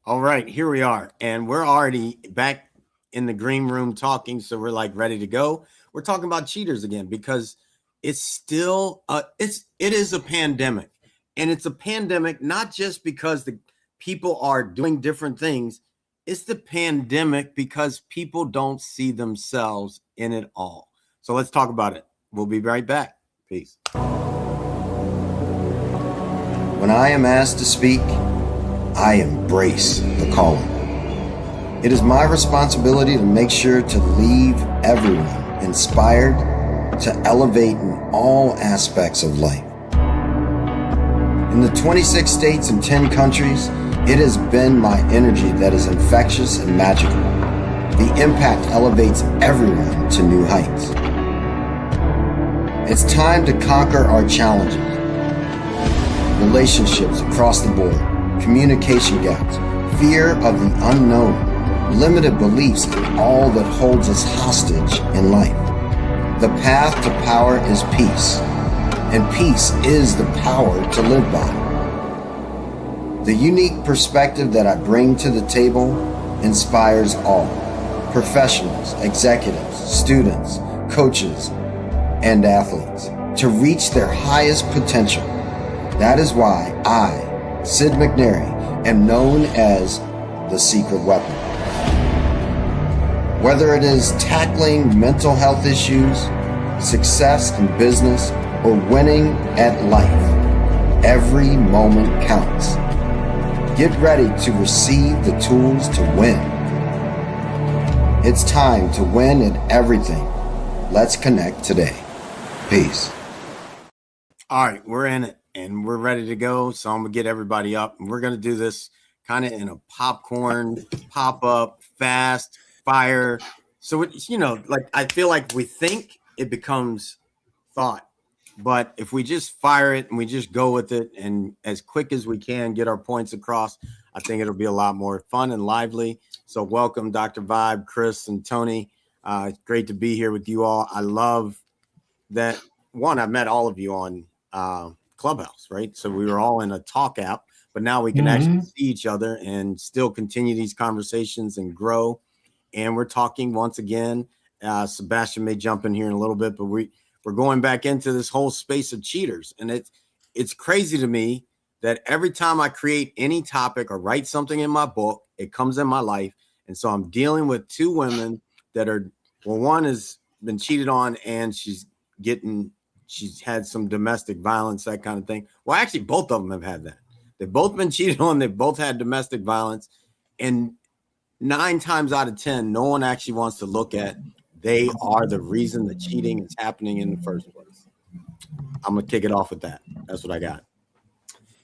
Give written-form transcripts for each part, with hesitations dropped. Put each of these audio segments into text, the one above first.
All right, here we are. And we're already back in the green room talking. So we're like ready to go. We're talking about cheaters again because it's still it is a pandemic. And it's a pandemic not just because the people are doing different things. It's the pandemic because people don't see themselves in it all. So let's talk about it. We'll be right back. Peace. When I am asked to speak, I embrace the calling. It is my responsibility to make sure to leave everyone inspired to elevate in all aspects of life. In the 26 states and 10 countries, it has been my energy that is infectious and magical. The impact elevates everyone to new heights. It's time to conquer our challenges. Relationships across the board, communication gaps, fear of the unknown, limited beliefs, and all that holds us hostage in life. The path to power is peace, and peace is the power to live by. The unique perspective that I bring to the table inspires all, professionals, executives, students, coaches, and athletes, to reach their highest potential. That is why I, Sid McNairy, am known as the secret weapon. Whether it is tackling mental health issues, success in business, or winning at life, every moment counts. Get ready to receive the tools to win. It's time to win at everything. Let's connect today. Peace. All right, we're in it and we're ready to go. So I'm gonna get everybody up and we're gonna do this kind of in a popcorn, pop up, fast, fire. So it's, like I feel like we think it becomes thought, but if we just fire it and we just go with it and as quick as we can get our points across, I think it'll be a lot more fun and lively. So welcome, Dr. Vibe, Chris, and Tony. It's great to be here with you all. I love that. One, I met all of you on Clubhouse, right? So we were all in a talk app, but now we can actually see each other and still continue these conversations and grow. And we're talking once again. Sebastian may jump in here in a little bit, but we're going back into this whole space of cheaters. And it's crazy to me that every time I create any topic or write something in my book, it comes in my life. And so I'm dealing with two women that are, well, one has been cheated on and she's had some domestic violence, that kind of thing. Well, actually, both of them have had that. They've both been cheated on. They've both had domestic violence. And 9 times out of 10, no one actually wants to look at they are the reason the cheating is happening in the first place. I'm going to kick it off with that. That's what I got.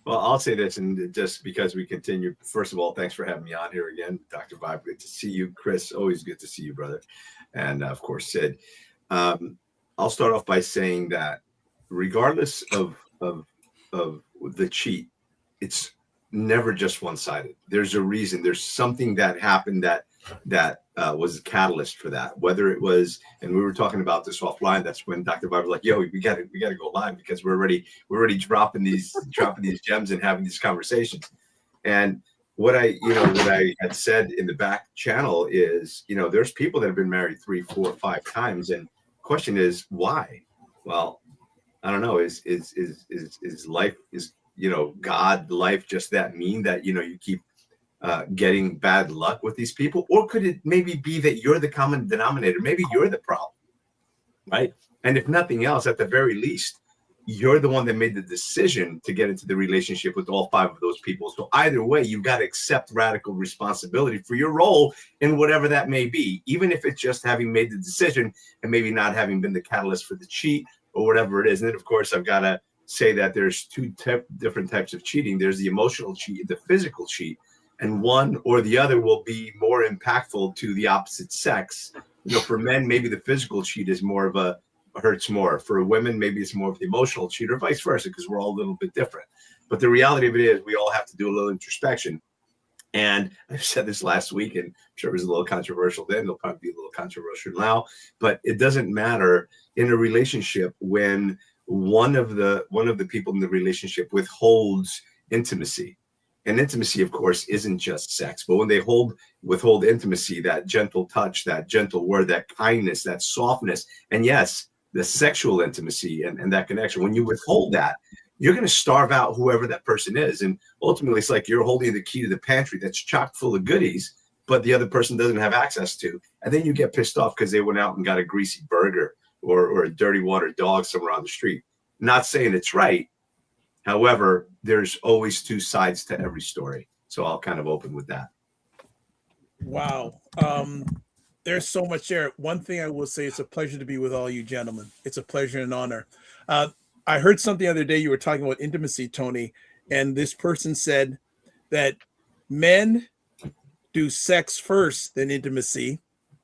Well, I'll say this, and just because we continue, first of all, thanks for having me on here again, Dr. Vibe. Good to see you. Chris, always good to see you, brother. And, of course, Sid. I'll start off by saying that regardless of the cheat, it's never just one-sided. There's a reason. There's something that happened that was a catalyst for that. Whether it was, and we were talking about this offline. That's when Dr. Vibe was like, "Yo, we got to go live because we're already dropping these gems and having these conversations." And what I had said in the back channel is, there's people that have been married 3, 4, 5 times, and question is why? Well, I don't know. Is life, is God life just that mean that you keep getting bad luck with these people? Or could it maybe be that you're the common denominator? Maybe you're the problem, right? And if nothing else, at the very least, you're the one that made the decision to get into the relationship with all 5 of those people. So either way, you've got to accept radical responsibility for your role in whatever that may be, even if it's just having made the decision and maybe not having been the catalyst for the cheat or whatever it is. And then, of course, I've got to say that there's 2 different types of cheating. There's the emotional cheat and the physical cheat. And one or the other will be more impactful to the opposite sex. For men, maybe the physical cheat is more of a hurts more. For women, maybe it's more of the emotional cheat, or vice versa, because we're all a little bit different. But the reality of it is we all have to do a little introspection. And I said this last week, and I'm sure it was a little controversial then. It'll probably be a little controversial now. But it doesn't matter in a relationship when one of the people in the relationship withholds intimacy. And intimacy, of course, isn't just sex, but when they withhold intimacy, that gentle touch, that gentle word, that kindness, that softness, and yes, the sexual intimacy and that connection, when you withhold that, you're going to starve out whoever that person is. And ultimately, it's like you're holding the key to the pantry that's chock full of goodies, but the other person doesn't have access to. And then you get pissed off because they went out and got a greasy burger or a dirty water dog somewhere on the street. Not saying it's right. However, there's always two sides to every story. So I'll kind of open with that. Wow. There's so much there. One thing I will say, it's a pleasure to be with all you gentlemen. It's a pleasure and honor. I heard something the other day, you were talking about intimacy, Tony, and this person said that men do sex first, then intimacy.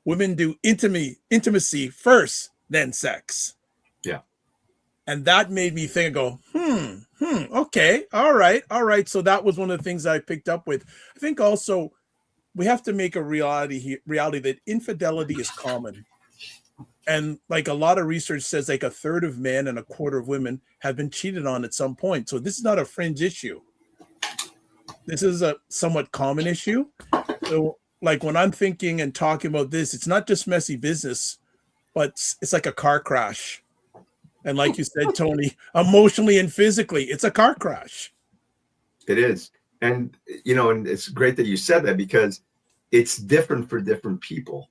Women do intimacy first, then sex. Yeah. And that made me think and go, okay, all right. So that was one of the things I picked up with. I think also we have to make a reality that infidelity is common. And like a lot of research says, like a third of men and a quarter of women have been cheated on at some point. So this is not a fringe issue. This is a somewhat common issue. So like when I'm thinking and talking about this, it's not just messy business, but it's like a car crash. And like you said, Tony, emotionally and physically, it's a car crash. It is. And, and it's great that you said that because it's different for different people.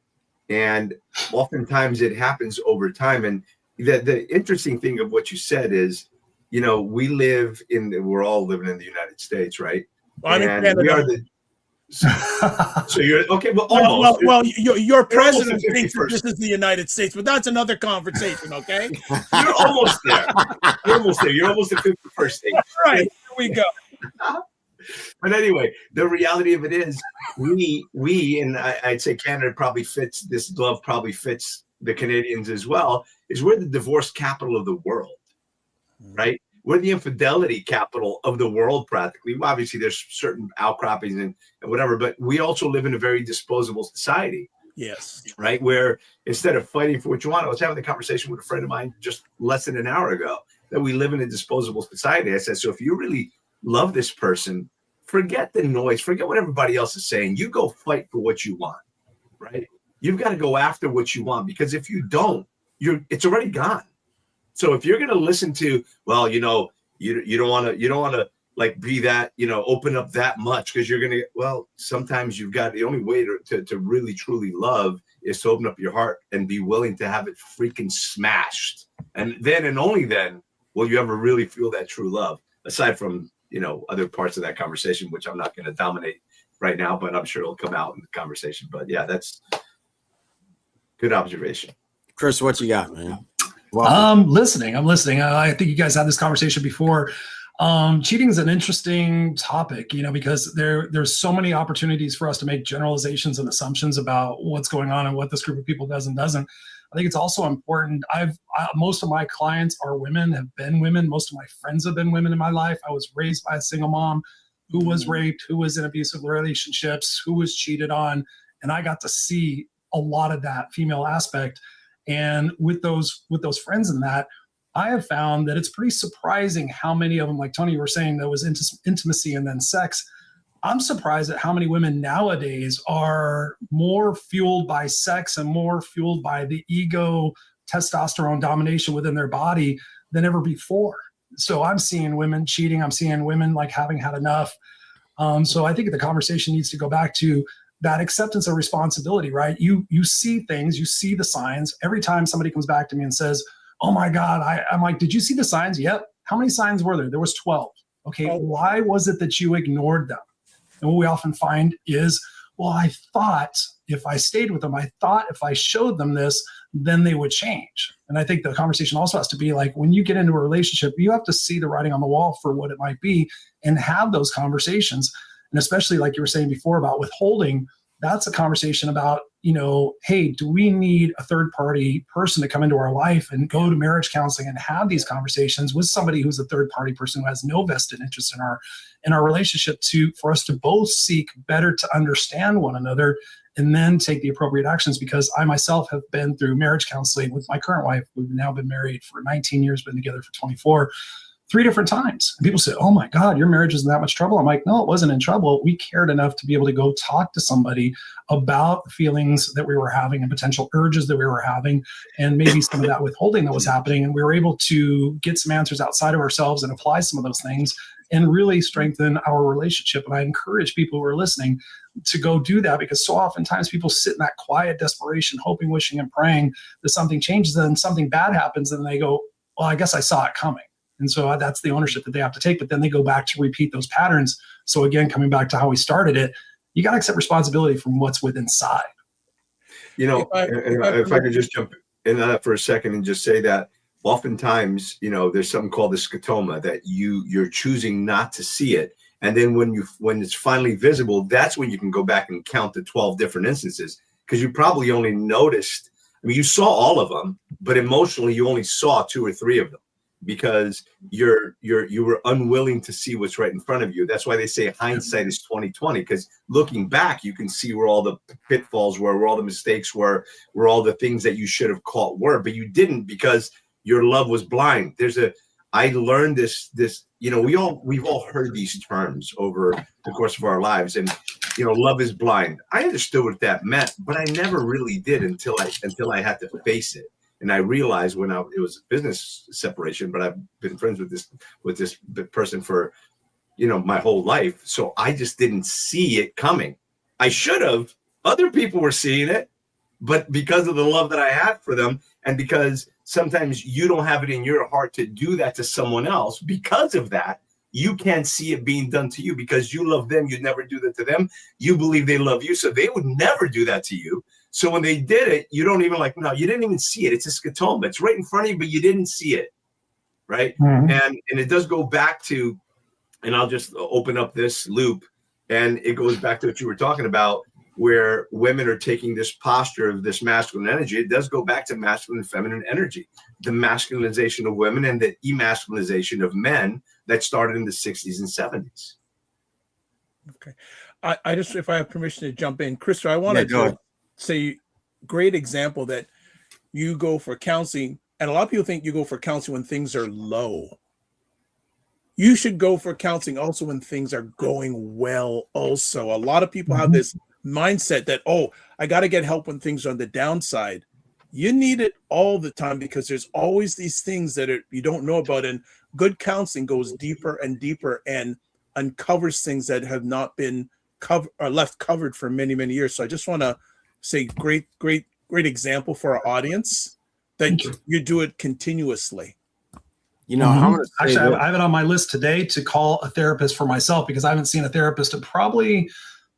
And oftentimes it happens over time. And the interesting thing of what you said is, we're all living in the United States, right? Well, I'm in Canada. We are so you're okay. Well, almost. Well, your president thinks that this is the United States, but that's another conversation. Okay, you're almost there. You're almost there. You're almost the 51st state. All right, here we go. But anyway, the reality of it is, we and I'd say Canada probably fits. This glove probably fits the Canadians as well. Is we're the divorce capital of the world, right? We're the infidelity capital of the world, practically. Obviously, there's certain outcroppings and whatever, but we also live in a very disposable society. Yes. Right? Where instead of fighting for what you want, I was having a conversation with a friend of mine just less than an hour ago that we live in a disposable society. I said, so if you really love this person, forget the noise, forget what everybody else is saying. You go fight for what you want, right? You've got to go after what you want, because if you don't, it's already gone. So if you're going to listen to, well, you don't want to like be that, open up that much, because you're going to, well, sometimes you've got, the only way to really truly love is to open up your heart and be willing to have it freaking smashed. And then, and only then, will you ever really feel that true love, aside from, other parts of that conversation, which I'm not going to dominate right now, but I'm sure it'll come out in the conversation. But yeah, that's good observation. Chris, what you got, man? I'm listening. I think you guys had this conversation before. Cheating is an interesting topic, because there's so many opportunities for us to make generalizations and assumptions about what's going on and what this group of people does and doesn't. I think it's also important. Most of my clients are women, have been women. Most of my friends have been women in my life. I was raised by a single mom who was raped, who was in abusive relationships, who was cheated on. And I got to see a lot of that female aspect. And with those friends in that, I have found that it's pretty surprising how many of them, like Tony, you were saying, there was intimacy and then sex. I'm surprised at how many women nowadays are more fueled by sex and more fueled by the ego, testosterone domination within their body than ever before. So I'm seeing women cheating. I'm seeing women like having had enough. So I think the conversation needs to go back to that acceptance of responsibility, right? You see things, you see the signs. Every time somebody comes back to me and says, oh my God, I'm like, did you see the signs? Yep. How many signs were there? There was 12. Okay. Why was it that you ignored them? And what we often find is, well, I thought if I stayed with them, I thought if I showed them this, then they would change. And I think the conversation also has to be like, when you get into a relationship, you have to see the writing on the wall for what it might be and have those conversations. And especially like you were saying before about withholding, that's a conversation about, hey, do we need a third party person to come into our life and go to marriage counseling and have these conversations with somebody who's a third party person who has no vested interest in our relationship, for us to both seek better to understand one another and then take the appropriate actions. Because I myself have been through marriage counseling with my current wife. We've now been married for 19 years, been together for 24. 3 different times. And people say, oh my God, your marriage is in that much trouble. I'm like, no, it wasn't in trouble. We cared enough to be able to go talk to somebody about the feelings that we were having and potential urges that we were having, and maybe some of that withholding that was happening. And we were able to get some answers outside of ourselves and apply some of those things and really strengthen our relationship. And I encourage people who are listening to go do that, because so oftentimes people sit in that quiet desperation, hoping, wishing, and praying that something changes, and then something bad happens, and they go, well, I guess I saw it coming. And so that's the ownership that they have to take. But then they go back to repeat those patterns. So again, coming back to how we started it, you got to accept responsibility from what's within inside. You know, if I could just jump in on that for a second and just say that oftentimes, you know, there's something called the scotoma, that you're choosing not to see it. And then when it's finally visible, that's when you can go back and count the 12 different instances, because you probably only noticed, I mean, you saw all of them, but emotionally you only saw 2 or 3 of them, because you were unwilling to see what's right in front of you. That's why they say hindsight is 20/20, because looking back, you can see where all the pitfalls were, where all the mistakes were, where all the things that you should have caught were, but you didn't, because your love was blind. I learned this, you know, we've all heard these terms over the course of our lives, and, you know, love is blind. I understood what that meant, but I never really did until I had to face it. And I realized it was a business separation, but I've been friends with this person for, you know, my whole life. So I just didn't see it coming. I should have. Other people were seeing it, but because of the love that I had for them, and because sometimes you don't have it in your heart to do that to someone else, because of that, you can't see it being done to you, because you love them. You'd never do that to them. You believe they love you, so they would never do that to you. So when they did it, you don't even no, you didn't even see it. It's a scotoma. It's right in front of you, but you didn't see it, right? Mm-hmm. And it does go back to, and I'll just open up this loop, and it goes back to what you were talking about, where women are taking this posture of this masculine energy. It does go back to masculine and feminine energy, the masculinization of women and the emasculinization of men that started in the 60s and 70s. Okay. I just, if I have permission to jump in, Christopher, I wanted to say, great example that you go for counseling, and a lot of people think you go for counseling when things are low. You should go for counseling also when things are going well also. A lot of people have this mindset that, oh, I got to get help when things are on the downside. You need it all the time, because there's always these things that you don't know about, and good counseling goes deeper and deeper and uncovers things that have not been covered or left covered for many, many years. So I just want to say great example for our audience that you do it continuously. You know, I'm gonna actually, I have it on my list today to call a therapist for myself, because I haven't seen a therapist in probably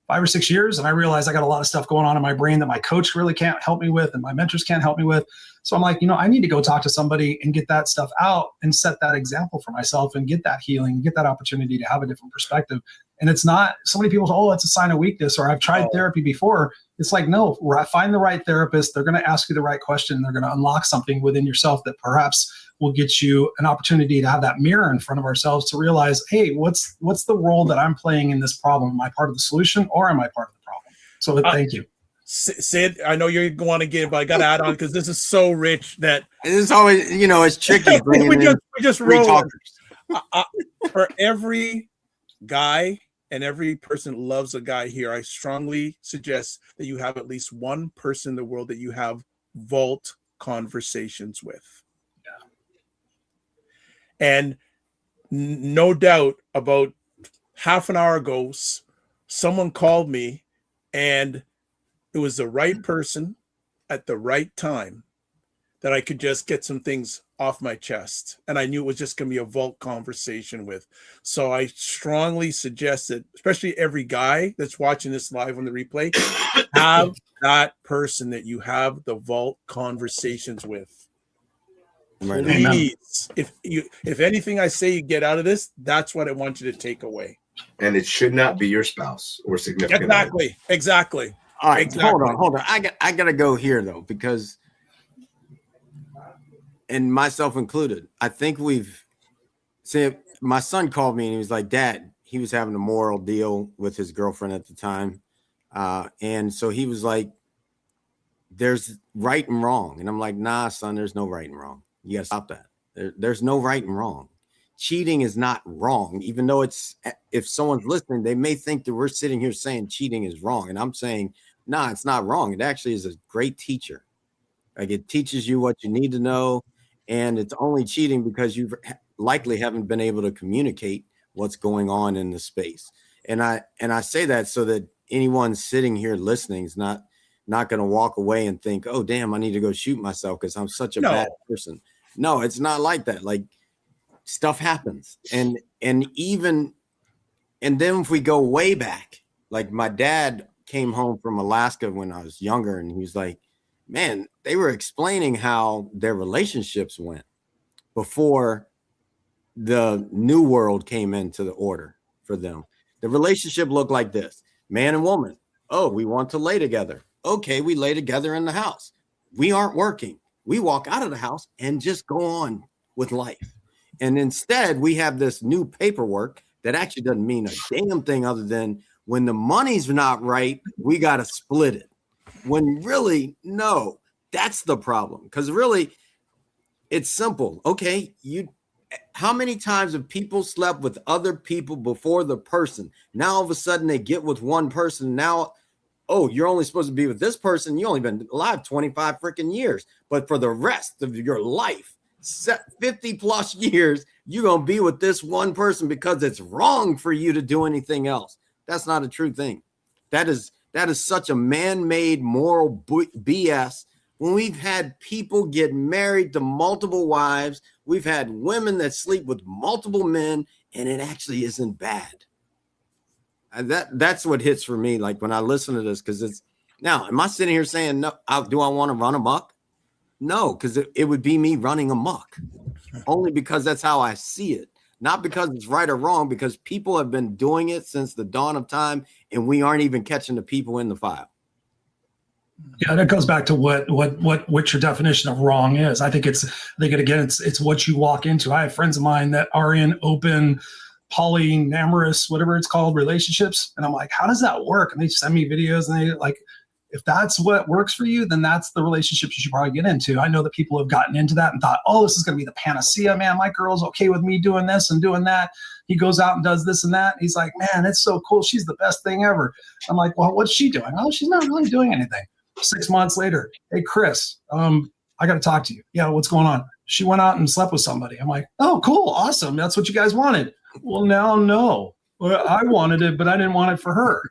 5 or 6 years. And I realized I got a lot of stuff going on in my brain that my coach really can't help me with, and my mentors can't help me with. So I'm like, you know, I need to go talk to somebody and get that stuff out and set that example for myself and get that healing, get that opportunity to have a different perspective. And it's not, so many people say, oh, it's a sign of weakness, or I've tried therapy before. It's like, no, find the right therapist. They're going to ask you the right question. They're going to unlock something within yourself that perhaps will get you an opportunity to have that mirror in front of ourselves to realize, hey, what's the role that I'm playing in this problem? Am I part of the solution, or am I part of the problem? So thank you. Sid, I know you're going to give, but I got to add on, because this is so rich that it's always, you know, it's tricky. we just roll. For every guy and every person loves a guy here, I strongly suggest that you have at least one person in the world that you have vault conversations with. And no doubt, about half an hour ago, someone called me, and it was the right person at the right time that I could just get some things off my chest. And I knew it was just going to be a vault conversation with. So I strongly suggest that, especially every guy that's watching this live on the replay, have that person that you have the vault conversations with. Please, if anything I say you get out of this, that's what I want you to take away. And it should not be your spouse or significant other. Exactly. All right, hold on. I gotta go here though, because, and myself included, I think my son called me and he was like, Dad, he was having a moral deal with his girlfriend at the time. And so he was like, there's right and wrong. And I'm like, nah, son, there's no right and wrong. You got to stop that. There's no right and wrong. cheating is not wrong, even though if someone's listening, they may think that we're sitting here saying cheating is wrong. And I'm saying, nah, it's not wrong. It actually is a great teacher. Like, it teaches you what you need to know. And it's only cheating because you likely haven't been able to communicate what's going on in the space. And I say that so that anyone sitting here listening is not going to walk away and think, oh, damn, I need to go shoot myself because I'm such a bad person. No, it's not like that. Like, stuff happens. And then if we go way back, like, my dad came home from Alaska when I was younger, and he was like, man, they were explaining how their relationships went before the new world came into the order for them. The relationship looked like this: man and woman. Oh, we want to lay together. Okay, we lay together in the house. We aren't working. We walk out of the house and just go on with life. And instead, we have this new paperwork that actually doesn't mean a damn thing other than when the money's not right, we got to split it. When really, no, that's the problem. Because really, it's simple. Okay, how many times have people slept with other people before the person? Now all of a sudden they get with one person. Now, oh, you're only supposed to be with this person. You only been alive 25 freaking years. But for the rest of your life, 50 plus years, you're going to be with this one person because it's wrong for you to do anything else. That's not a true thing. That is such a man-made moral BS. When we've had people get married to multiple wives, we've had women that sleep with multiple men, and it actually isn't bad. And that's what hits for me. Like, when I listen to this, because it's now, am I sitting here saying, no, do I want to run amok? No, because it would be me running amok, only because that's how I see it. Not because it's right or wrong, because people have been doing it since the dawn of time, and we aren't even catching the people in the file. Yeah, that goes back to what your definition of wrong is. I think it's what you walk into. I have friends of mine that are in open polyamorous, whatever it's called, relationships, and I'm like, how does that work? And they send me videos, and they like, if that's what works for you, then that's the relationship you should probably get into. I know that people have gotten into that and thought, oh, this is going to be the panacea, man. My girl's okay with me doing this and doing that. He goes out and does this and that. He's like, man, it's so cool. She's the best thing ever. I'm like, well, what's she doing? Oh, she's not really doing anything. 6 months later, hey, Chris, I got to talk to you. Yeah, what's going on? She went out and slept with somebody. I'm like, oh, cool. Awesome. That's what you guys wanted. Well, now, no. Well, I wanted it, but I didn't want it for her.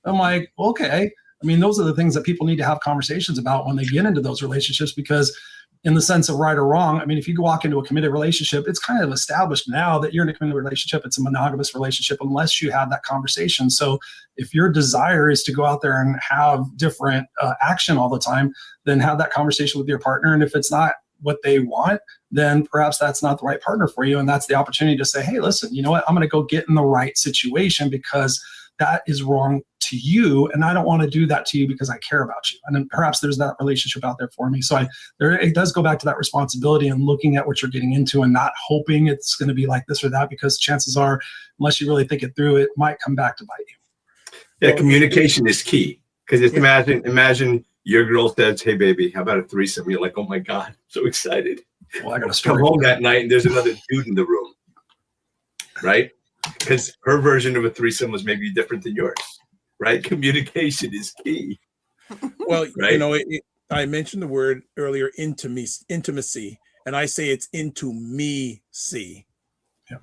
I'm like, okay. I mean, those are the things that people need to have conversations about when they get into those relationships, because in the sense of right or wrong, I mean, if you walk into a committed relationship, it's kind of established now that you're in a committed relationship. It's a monogamous relationship unless you have that conversation. So if your desire is to go out there and have different action all the time, then have that conversation with your partner. And if it's not what they want, then perhaps that's not the right partner for you. And that's the opportunity to say, hey, listen, you know what? I'm going to go get in the right situation because that is wrong to you, and I don't want to do that to you because I care about you. And then perhaps there's that relationship out there for me. So it does go back to that responsibility and looking at what you're getting into and not hoping it's going to be like this or that, because chances are, unless you really think it through, it might come back to bite you. Yeah, communication is key. Because just imagine your girl says, hey, baby, how about a threesome? You're like, oh my God, I'm so excited. Well, I got to come home that night and there's another dude in the room, right? Because her version of a threesome was maybe different than yours, right? Communication is key. Well, right? You know, I mentioned the word earlier, intimacy, and I say it's into me see. Yeah.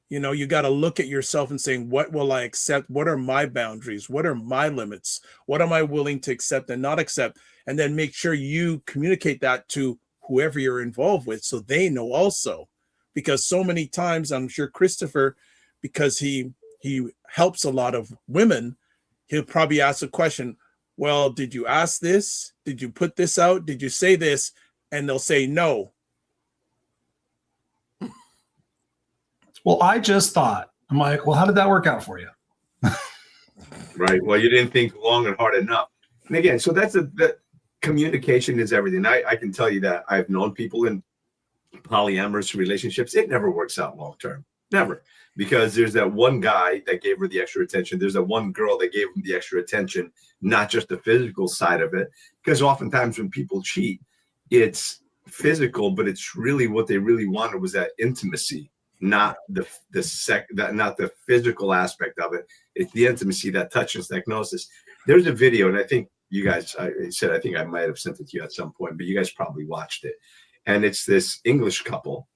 You know, you got to look at yourself and saying, what will I accept? What are my boundaries? What are my limits? What am I willing to accept and not accept? And then make sure you communicate that to whoever you're involved with so they know also. Because so many times, I'm sure Christopher, because he helps a lot of women, he'll probably ask a question, well, did you ask this? Did you put this out? Did you say this? And they'll say no. Well, I just thought, I'm like, well, how did that work out for you? Right. Well, you didn't think long and hard enough. And again, so that communication is everything. I can tell you that I've known people in polyamorous relationships. It never works out long term. Never. Because there's that one guy that gave her the extra attention. There's that one girl that gave him the extra attention, not just the physical side of it. Because oftentimes when people cheat, it's physical, but it's really what they really wanted was that intimacy. not not the physical aspect of it. It's the intimacy, that touch and diagnosis. There's a video, and I think you guys, I think I might have sent it to you at some point, but you guys probably watched it. And it's this English couple,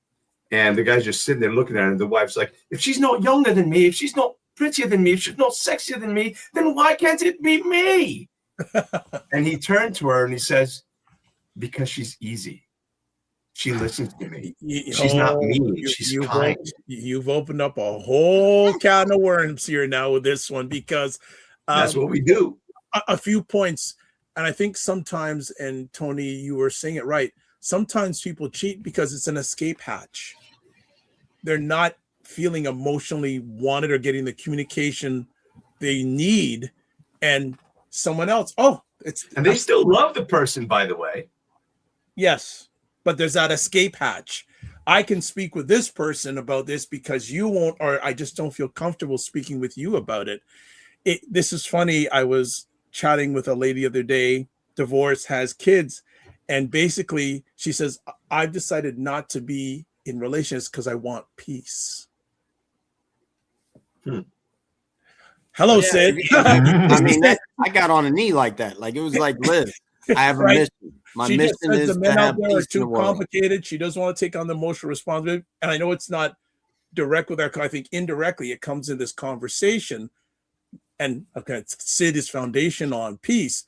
and the guy's just sitting there looking at her, and the wife's like, if she's not younger than me, if she's not prettier than me, if she's not sexier than me, then why can't it be me? And he turned to her and he says, because she's easy. She listens to me. She's not mean. She's kind. You've opened up a whole can of worms here now with this one, because that's what we do. A few points. And I think sometimes, and Tony, you were saying it right, sometimes people cheat because it's an escape hatch. They're not feeling emotionally wanted or getting the communication they need. And someone else, and they still love the person, by the way. Yes. But there's that escape hatch. I can speak with this person about this because you won't, or I just don't feel comfortable speaking with you about it. This is funny. I was chatting with a lady the other day, divorced, has kids. And basically she says, I've decided not to be in relations because I want peace. Hello, Sid. I mean, I got on a knee like that. Like, it was like, Liz, I have a mission. My mission is the men to out have there are peace in the too world. complicated. She doesn't want to take on the emotional responsibility. And I know it's not direct with our, I think indirectly it comes in this conversation. And okay, Sid is foundation on peace.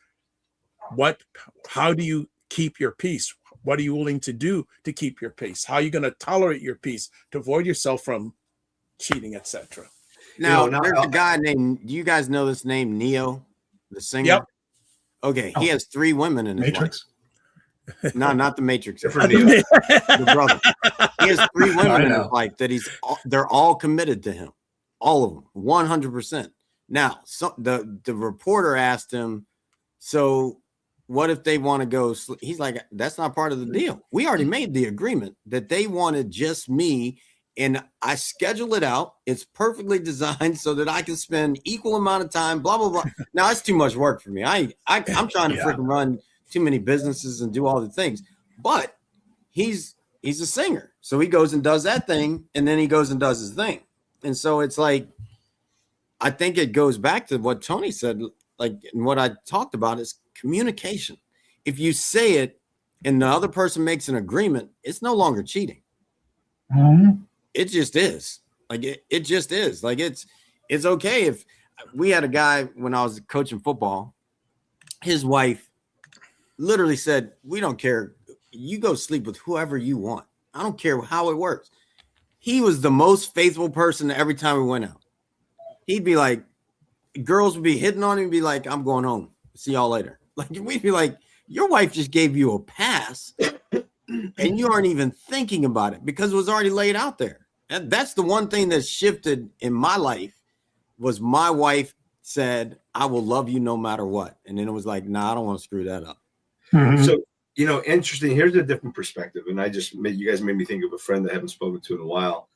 How do you keep your peace? What are you willing to do to keep your peace? How are you going to tolerate your peace to avoid yourself from cheating, etc.? Now, there's a guy named, do you guys know this name, Neo, the singer? Yep. Okay, he has 3 women in his Matrix. life. No, not the Matrix. For Neo. The brother. He has 3 women in his life that they're all committed to him. All of them, 100%. Now, the reporter asked him, so what if they want to go sleep? He's like, that's not part of the deal. We already made the agreement that they wanted just me, and I schedule it out. It's perfectly designed so that I can spend equal amount of time, blah, blah, blah. Now, that's too much work for me. I'm trying to freaking run too many businesses and do all the things. But he's a singer. So he goes and does that thing, and then he goes and does his thing. And so it's like, I think it goes back to what Tony said, like, and what I talked about is communication. If you say it and the other person makes an agreement, it's no longer cheating. Mm-hmm. It just is. Like, it just is. Like, it's okay. If we had a guy when I was coaching football, his wife literally said, we don't care. You go sleep with whoever you want. I don't care how it works. He was the most faithful person every time we went out. He'd be like, girls would be hitting on him and be like, I'm going home. See y'all later. Like, we'd be like, your wife just gave you a pass and you aren't even thinking about it because it was already laid out there. And that's the one thing that shifted in my life was my wife said, I will love you no matter what. And then it was like, nah, I don't want to screw that up. Mm-hmm. So, interesting. Here's a different perspective. And you guys made me think of a friend that I haven't spoken to in a while.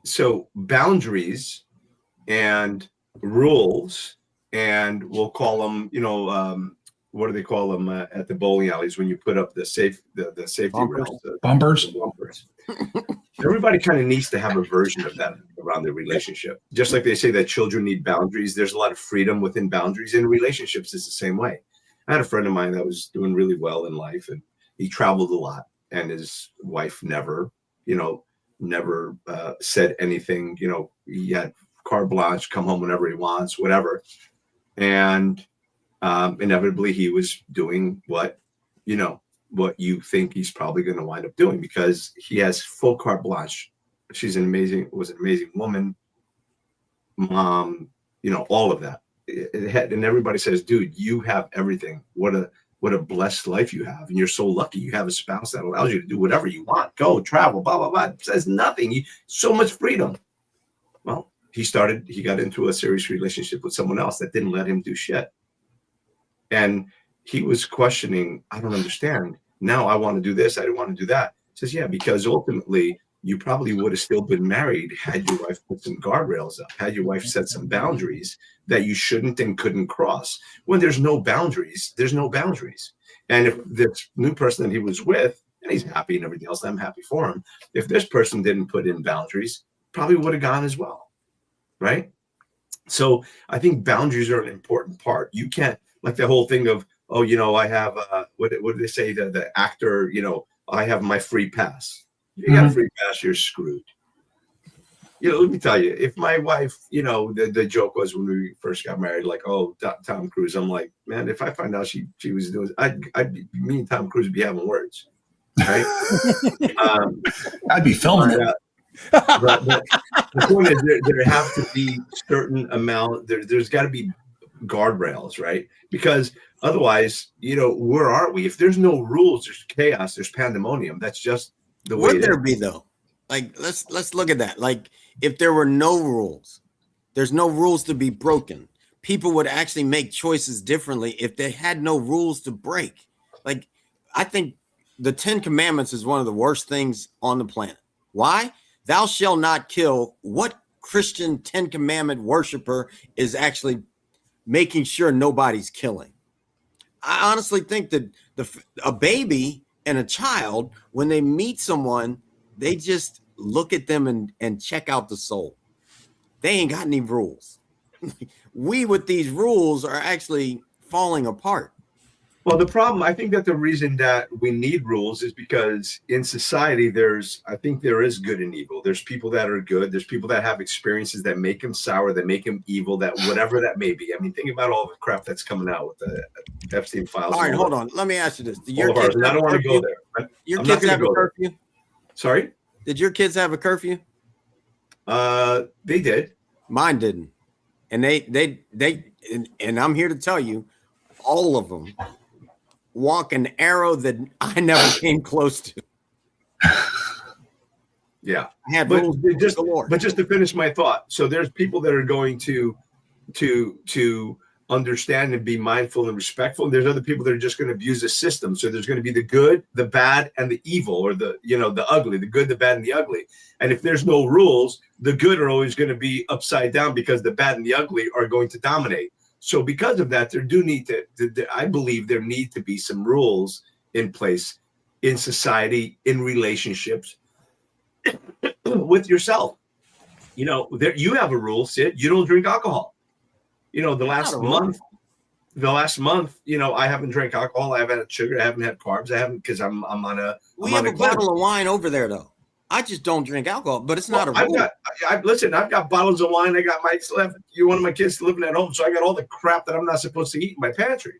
So boundaries and rules, and we'll call them, what do they call them at the bowling alleys when you put up the safety rails? Bumpers. Everybody kind of needs to have a version of that around their relationship. Just like they say that children need boundaries, there's a lot of freedom within boundaries. In relationships, it's the same way. I had a friend of mine that was doing really well in life, and he traveled a lot, and his wife never said anything. He had carte blanche, come home whenever he wants, whatever. And inevitably he was doing what you think he's probably going to wind up doing because he has full carte blanche. She's was an amazing woman, mom, all of that. And everybody says, dude, you have everything. What a blessed life you have. And you're so lucky you have a spouse that allows you to do whatever you want. Go travel, blah, blah, blah. It says nothing. So much freedom. Well, he got into a serious relationship with someone else that didn't let him do shit. And he was questioning, I don't understand. Now I want to do this. I don't want to do that. He says, yeah, because ultimately you probably would have still been married had your wife put some guardrails up, had your wife set some boundaries that you shouldn't and couldn't cross. When there's no boundaries, there's no boundaries. And if this new person that he was with and he's happy and everything else. I'm happy for him. If this person didn't put in boundaries, probably would have gone as well, right? So I think boundaries are an important part. You can't, like the whole thing of, oh, I have what did they say, the actor, I have my free pass. You got a free pass, you're screwed. Let me tell you, if my wife, the joke was when we first got married, like, oh, Tom Cruise, I'm like, man, if I find out she was doing, me and Tom Cruise would be having words, right? I'd be filming it. But the point is, there have to be certain amount. There's got to be guardrails, right? Because otherwise, where are we? If there's no rules, there's chaos, there's pandemonium. That's just the way. Would there be though? Like, let's look at that. Like, if there were no rules, there's no rules to be broken. People would actually make choices differently if they had no rules to break. Like, I think the 10 Commandments is one of the worst things on the planet. Why? Thou shalt not kill. What Christian 10 Commandment worshiper is actually making sure nobody's killing? I honestly think that a baby and a child, when they meet someone, they just look at them and check out the soul. They ain't got any rules. We, with these rules, are actually falling apart. Well, the problem, I think that the reason that we need rules is because in society, I think there is good and evil. There's people that are good. There's people that have experiences that make them sour, that make them evil, that whatever that may be. I mean, think about all the crap that's coming out with the Epstein files. All right, hold on. Let me ask you this. I don't want to go there. Your kids have a curfew? Sorry? Did your kids have a curfew? They did. Mine didn't. And and I'm here to tell you, all of them walk an arrow that I never came close to. Yeah. I had rules galore. But just to finish my thought. So there's people that are going to understand and be mindful and respectful. And there's other people that are just going to abuse the system. So there's going to be the good, the bad, and the evil, or the ugly, the good, the bad, and the ugly. And if there's no rules, the good are always going to be upside down because the bad and the ugly are going to dominate. So because of that, I believe there need to be some rules in place in society, in relationships with yourself. You have a rule, Sid. You don't drink alcohol. The last month, I haven't drank alcohol. I haven't had sugar. I haven't had carbs. I haven't, because I'm on a. We have a bottle of wine over there, though. I just don't drink alcohol, but it's not a rule. I've got bottles of wine. I got one of my kids living at home, so I got all the crap that I'm not supposed to eat in my pantry,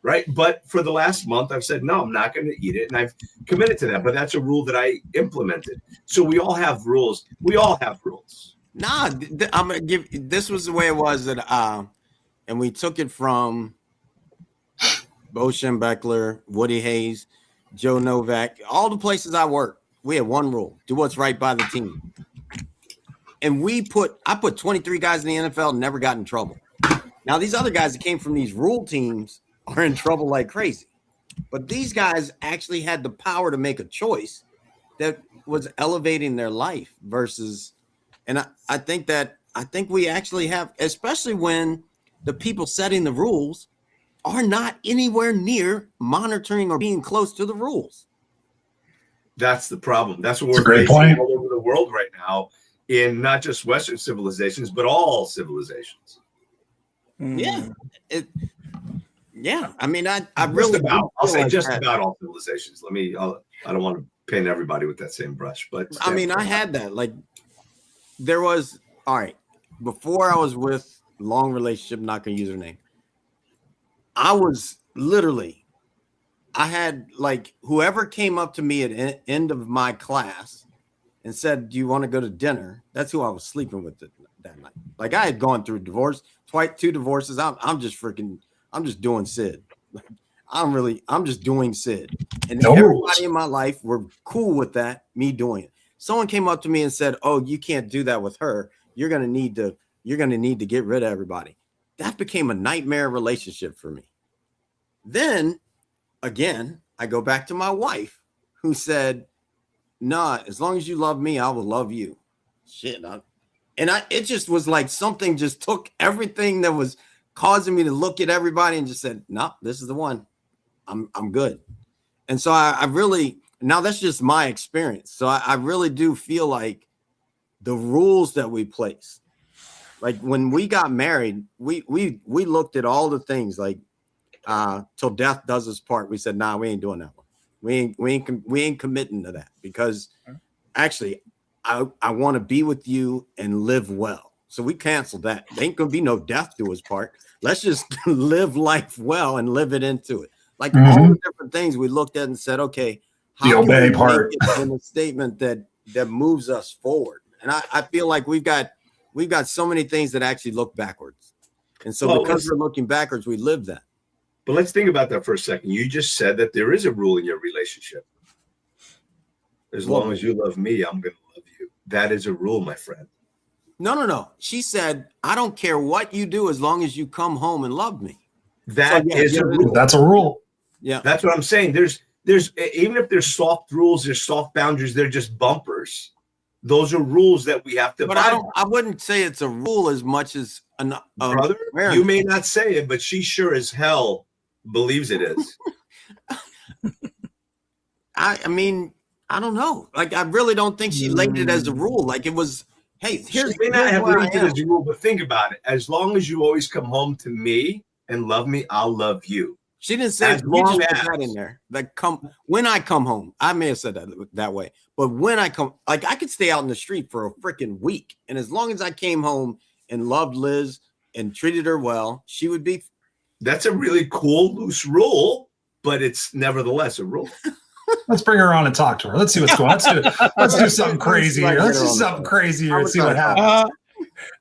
right? But for the last month, I've said no, I'm not going to eat it, and I've committed to that. But that's a rule that I implemented. So we all have rules. We all have rules. Nah, I'm gonna give. This was the way it was that, and we took it from Bo Schembechler, Woody Hayes, Joe Novak, all the places I worked. We had one rule: do what's right by the team. And I put 23 guys in the NFL and never got in trouble. Now, these other guys that came from these rule teams are in trouble like crazy. But these guys actually had the power to make a choice that was elevating their life versus, and I think we actually have, especially when the people setting the rules are not anywhere near monitoring or being close to the rules. That's the problem. That's what we're facing all over the world right now, in not just Western civilizations, but all civilizations. Yeah. I mean, I'll say just about all civilizations. I don't want to paint everybody with that same brush, but I mean, I had that. Like, there was, all right, before I was with long relationship, not going to use her name. I had like whoever came up to me at the end of my class and said, "Do you want to go to dinner?" That's who I was sleeping with that night. Like, I had gone through divorce, two divorces. I'm just doing Sid. I'm just doing Sid. And everybody in my life were cool with that, me doing it. Someone came up to me and said, "Oh, you can't do that with her. You're going to need to get rid of everybody." That became a nightmare relationship for me. Then again, I go back to my wife, who said, "Nah, as long as you love me, I will love you." Shit. It just was like something just took everything that was causing me to look at everybody and just said, "No, this is the one. I'm good." And so I really, Now that's just my experience. So I really do feel like the rules that we place, like when we got married, we looked at all the things like till death does us part. We said, nah, we ain't doing that one. We ain't committing to that, because actually I want to be with you and live well. So we canceled that. There ain't gonna be no death do us part. Let's just live life well and live it into it. Like all the different things we looked at and said, okay, The how can obey we part. make it in a statement that moves us forward? And I feel like we've got so many things that actually look backwards. And so because we're looking backwards, we live that. But let's think about that for a second. You just said that there is a rule in your relationship. As long as you love me, I'm going to love you. That is a rule, my friend. No. She said, I don't care what you do as long as you come home and love me. That is a rule. That's a rule. Yeah. That's what I'm saying. There's even if there's soft rules, there's soft boundaries, they're just bumpers. Those are rules that we have to. But I wouldn't say it's a rule as much as brother. You may not say it, but she sure as hell believes it is. I mean, I don't know. Like, I really don't think she laid it as a rule. Like, it was, hey, here's she may not have laid it as a rule, but think about it. As long as you always come home to me and love me, I'll love you. She didn't say as long as that in there. Like, when I come home, I may have said that way. But when I come, like, I could stay out in the street for a freaking week, and as long as I came home and loved Liz and treated her well, she would be. That's a really cool loose rule, but it's nevertheless a rule. Let's bring her on and talk to her. Let's see what's going on. Let's do something crazy here. Let's do something crazy here and see what happens.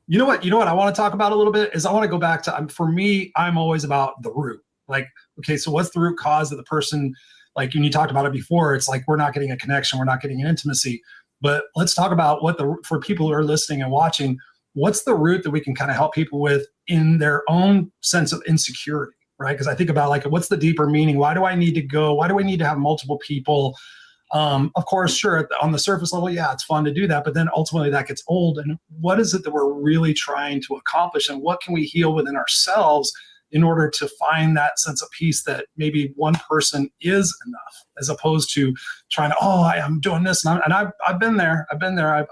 You know what I want to talk about a little bit is I want to go back to, for me, I'm always about the root. Like, okay, so what's the root cause of the person? Like, when you talked about it before, it's like we're not getting a connection, we're not getting an intimacy. But let's talk about for people who are listening and watching, what's the root that we can kind of help people with in their own sense of insecurity, right? Because I think about, like, what's the deeper meaning? Why do I need to go? Why do I need to have multiple people? Of course, sure, on the surface level, yeah, it's fun to do that, but then ultimately that gets old. And what is it that we're really trying to accomplish, and what can we heal within ourselves in order to find that sense of peace that maybe one person is enough, as opposed to trying to, I'm doing this. And I've been there.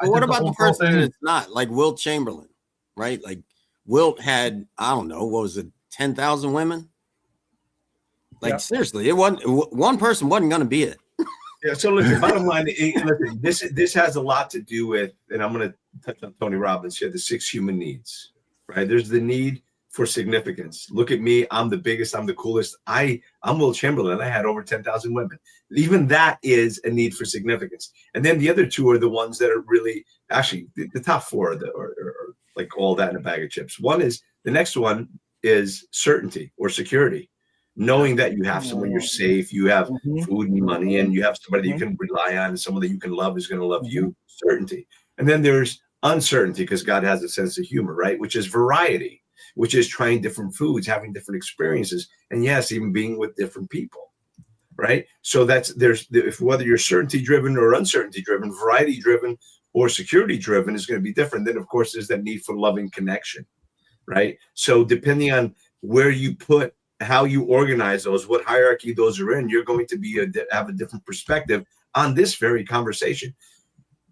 What about the person that's not, like Wilt Chamberlain, right? Like Wilt had, I don't know, what was it, 10,000 women? Like, seriously, it wasn't, one person wasn't going to be it. Yeah. So listen, bottom line, listen, this has a lot to do with, and I'm going to touch on Tony Robbins here, the 6 human needs, right? There's the need for significance. Look at me. I'm the biggest. I'm the coolest. I'm Wilt Chamberlain. I had over 10,000 women. Even that is a need for significance. And then the other 2 are the ones that are really, actually, the top 4 are like all that in a bag of chips. The next one is certainty or security. Knowing that you have someone you're safe, you have food and money, and you have somebody that you can rely on, and someone that you can love is going to love you. Certainty. And then there's uncertainty, because God has a sense of humor, right? Which is variety, which is trying different foods, having different experiences, and yes, even being with different people, right? So if whether you're certainty driven or uncertainty driven, variety driven or security driven is going to be different. Then of course there's that need for loving connection, right? So depending on where you put, how you organize those, what hierarchy those are in, you're going to have a different perspective on this very conversation.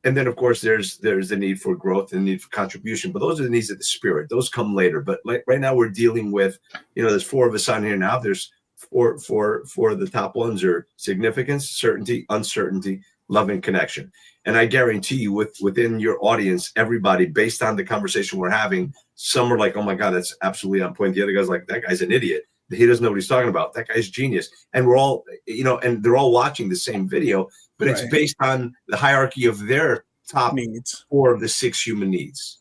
And then, of course, there's the need for growth and the need for contribution. But those are the needs of the spirit. Those come later. But like right now, we're dealing with, there's 4 of us on here now. There's four of the top ones are significance, certainty, uncertainty, love, and connection. And I guarantee you, within your audience, everybody, based on the conversation we're having, some are like, oh my God, that's absolutely on point. The other guy's like, that guy's an idiot. He doesn't know what he's talking about. That guy's genius. And we're all, and they're all watching the same video, but it's based on the hierarchy of their top needs, 4 of the 6 human needs.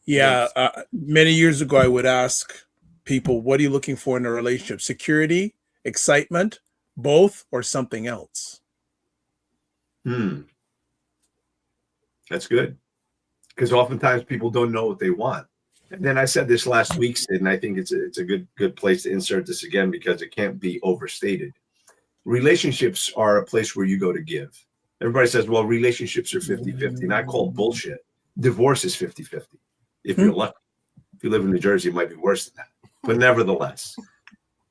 Yeah. Many years ago, I would ask people, what are you looking for in a relationship? Security, excitement, both, or something else? That's good. Because oftentimes people don't know what they want. And then I said this last week, Sid, and I think it's a good place to insert this again, because it can't be overstated. Relationships are a place where you go to give. Everybody says, well, relationships are 50-50, and I call bullshit. Divorce is 50-50. If you're lucky. If you live in New Jersey, it might be worse than that. But nevertheless,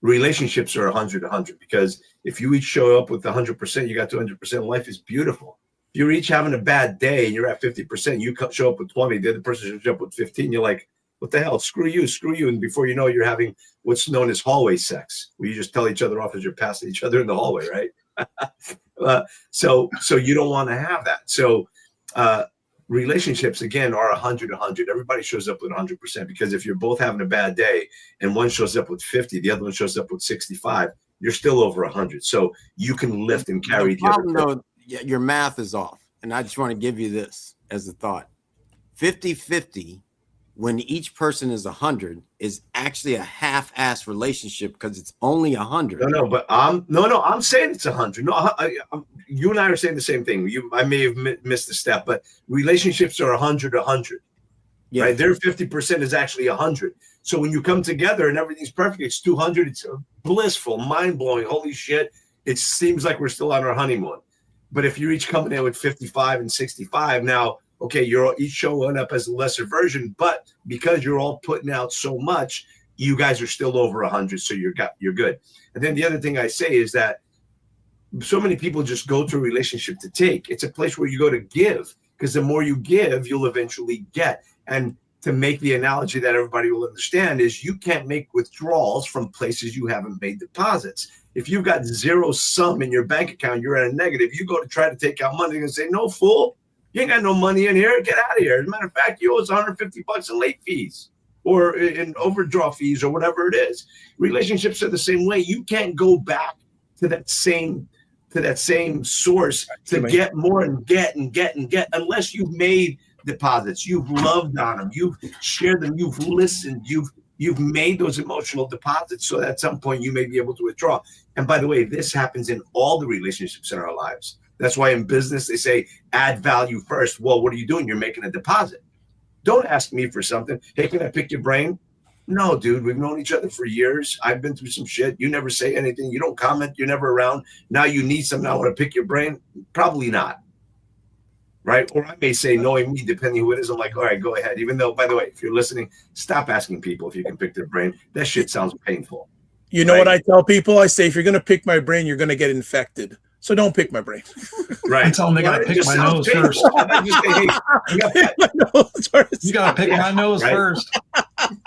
relationships are 100, because if you each show up with 100%, you got 200%. Life is beautiful. If you're each having a bad day and you're at 50%, you show up with 20, the other person shows up with 15. You're like, what the hell? Screw you. And before you know it, you're having what's known as hallway sex, where you just tell each other off as you're passing each other in the hallway, right? So you don't want to have that. So relationships, again, are 100. Everybody shows up with 100%, because if you're both having a bad day and one shows up with 50, the other one shows up with 65, you're still over 100. So you can lift and carry the other. Though, your math is off. And I just want to give you this as a thought. 50-50, when each person is 100, is actually a half-ass relationship, because it's only 100. But I'm saying it's 100. No, you and I are saying the same thing. I may have missed a step, but relationships are 100. Yeah. Right? Their 50% is actually 100. So when you come together and everything's perfect, it's 200. It's blissful, mind-blowing. Holy shit. It seems like we're still on our honeymoon. But if you're each coming in with 55 and 65, now, okay, you're each showing up as a lesser version, but because you're all putting out so much, you guys are still over 100, so you're good. And then the other thing I say is that so many people just go to a relationship to take. It's a place where you go to give, because the more you give, you'll eventually get. And to make the analogy that everybody will understand is, you can't make withdrawals from places you haven't made deposits. If you've got zero sum in your bank account, you're at a negative. You go to try to take out money and say, no, fool. You ain't got no money in here. Get out of here. As a matter of fact, you owe us $150 in late fees or in overdraw fees or whatever it is. Relationships are the same way. You can't go back to that same source to get more and get unless you've made deposits. You've loved on them. You've shared them. You've listened. You've made those emotional deposits, so that at some point you may be able to withdraw. And by the way, this happens in all the relationships in our lives. That's why in business, they say, add value first. Well, what are you doing? You're making a deposit. Don't ask me for something. Hey, can I pick your brain? No, dude, we've known each other for years. I've been through some shit. You never say anything. You don't comment. You're never around. Now you need something. I want to pick your brain. Probably not. Right? Or I may say, knowing me, depending who it is, I'm like, all right, go ahead. Even though, by the way, if you're listening, stop asking people if you can pick their brain. That shit sounds painful. You know what I tell people? I say, if you're going to pick my brain, you're going to get infected. So don't pick my brain. Right. I tell them they got to pick my nose first. You got to pick my nose first.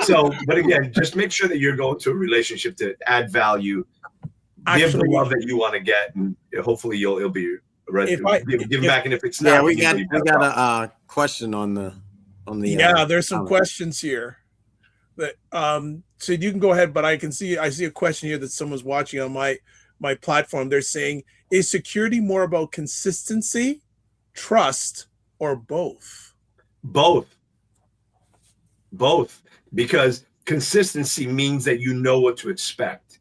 So, but again, just make sure that you're going to a relationship to add value, give the love that you want to get, and hopefully you'll be ready to give back. And if it's not, we got a question on the. There's some questions here. That so you can go ahead, but I see a question here that someone's watching on my platform. They're saying, is security more about consistency, trust, or both? Both, because consistency means that you know what to expect.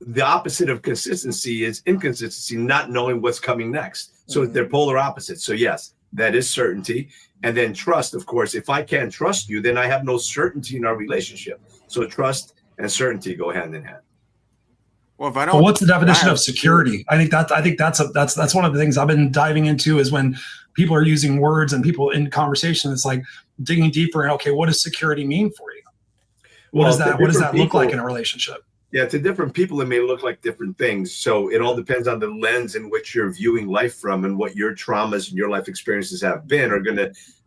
The opposite of consistency is inconsistency, not knowing what's coming next. So they're polar opposites. So yes, that is certainty. And then trust, of course. If I can't trust you, then I have no certainty in our relationship. So trust and certainty go hand in hand. Well, if I don't, but what's the definition of security? I think that's one of the things I've been diving into, is when people are using words and people in conversation, it's like digging deeper and, okay, what does security mean for you? What does that look like in a relationship? Yeah, to different people, it may look like different things. So it all depends on the lens in which you're viewing life from, and what your traumas and your life experiences have been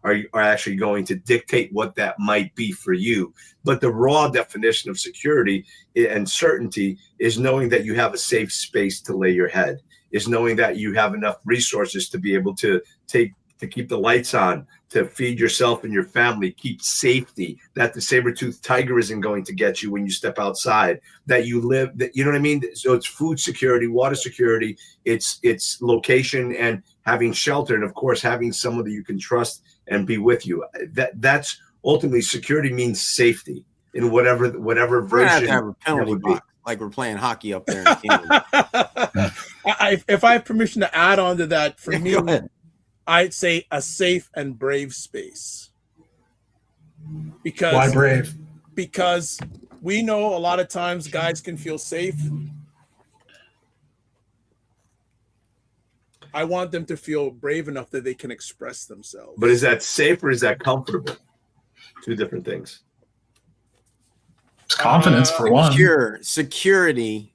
are actually going to dictate what that might be for you. But the raw definition of security and certainty is knowing that you have a safe space to lay your head, is knowing that you have enough resources to be able to keep the lights on, to feed yourself and your family, keep safety, that the saber-toothed tiger isn't going to get you when you step outside, that you live, that, you know what I mean? So it's food security, water security, it's location and having shelter, and of course, having someone that you can trust and be with you. That's ultimately security, means safety in whatever version. Have a penalty box, like we're playing hockey up there in Canada. If I have permission to add on to that, for me, I'd say a safe and brave space. Because why brave? Because we know a lot of times guys can feel safe. I want them to feel brave enough that they can express themselves. But is that safe or is that comfortable? Two different things. confidence for one. Security.